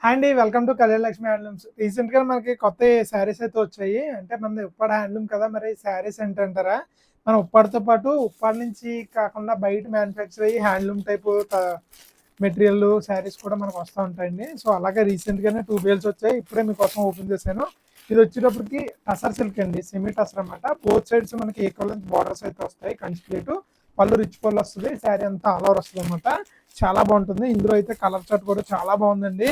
Hi అండి. Welcome to Kalyan Lakshmi handlooms. రీసెంట్‌గా మనకి కొత్త శారీస్ అయితే వచ్చాయి. అంటే మనది ఉప్పాడ హ్యాండ్లూమ్ కదా! మరి శారీస్ ఏంటంటారా? మన ఉప్పాడతో పాటు ఉప్పాడ నుంచి కాకుండా బయట మ్యానుఫ్యాక్చర్ అయ్యి హ్యాండ్లూమ్ టైపు మెటీరియల్ శారీస్ కూడా మనకు వస్తా ఉంటాయండి. సో, అలాగే రీసెంట్‌గానే 2 బేల్స్ వచ్చాయి. ఇప్పుడే మీకోసం ఓపెన్ చేశాను. ఇది వచ్చేటప్పటికి టసర్ సిల్క్ అండి. సెమీ టసర్ అనమాట. బోత్ సైడ్స్ మనకి ఈక్వల్ లెంగ్త్ బోర్డర్స్ అయితే వస్తాయి. కంచి ప్లేటు. పళ్ళు రిచ్ పళ్ళు వస్తది. శారీ అంతా ఆల్ ఓవర్ వస్తదనమాట. చాలా బాగుంటుంది. ఇందులో అయితే కలర్ చార్ట్ కూడా చాలా బాగుందండి.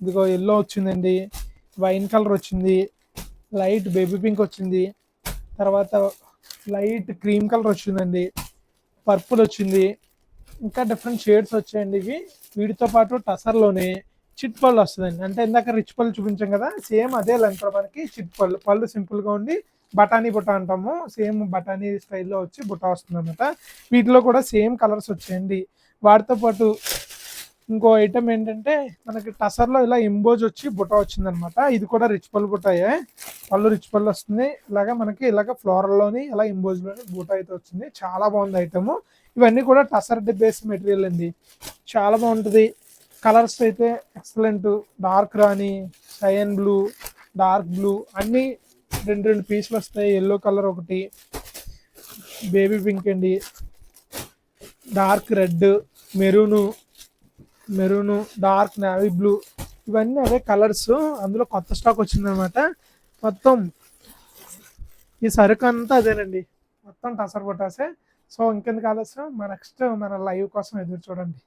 ఇదిగో ఎల్లో వచ్చిందండి, వైన్ కలర్ వచ్చింది, లైట్ బేబీ పింక్ వచ్చింది, తర్వాత లైట్ క్రీమ్ కలర్ వచ్చిందండి, పర్పుల్ వచ్చింది, ఇంకా డిఫరెంట్ షేడ్స్ వచ్చాయండి. ఇవి వీటితో పాటు టసర్లోనే చిట్ పళ్ళు వస్తుందండి. అంటే ఇందాక రిచ్ పళ్ళు చూపించాం కదా, సేమ్ అదే లెంత్ మనకి చిట్ పళ్ళు. పళ్ళు సింపుల్గా ఉండి బఠానీ బుట్ట అంటాము, సేమ్ బఠానీ స్టైల్లో వచ్చి బుట్ట వస్తుంది అనమాట. వీటిలో కూడా సేమ్ కలర్స్ వచ్చాయండి. వాటితో పాటు ఇంకో ఐటమ్ ఏంటంటే మనకి టసర్లో ఇలా ఎంబోజ్ వచ్చి బుట్ట వచ్చిందనమాట. ఇది కూడా రిచ్ పళ్ళు బుట్టాయే. పళ్ళు రిచ్ పళ్ళు వస్తుంది. ఇలాగ మనకి ఇలాగ ఫ్లోరల్లోని ఇలా ఎంబోజ్లోని బుట్ట అయితే వచ్చింది. చాలా బాగుంది ఐటమ్. ఇవన్నీ కూడా టసర్ బేస్డ్ మెటీరియల్ అండి. చాలా బాగుంటుంది. కలర్స్ అయితే ఎక్సలెంట్. డార్క్ రాణి, సయన్ బ్లూ, డార్క్ బ్లూ అన్నీ రెండు రెండు పీసులు వస్తాయి. ఎల్లో కలర్ ఒకటి, బేబీ పింక్ అండి, dark red, maroon, dark navy blue, ఇవన్నీ అవే కలర్స్. అందులో కొత్త స్టాక్ వచ్చిందనమాట. మొత్తం ఈ సరుకు అంతా అదేనండి. మొత్తం టసర్ పొటాసే. సో ఇంకెందుకు ఆలస్యం, మన నెక్స్ట్ మన లైవ్ కోసం ఎదురు చూడండి.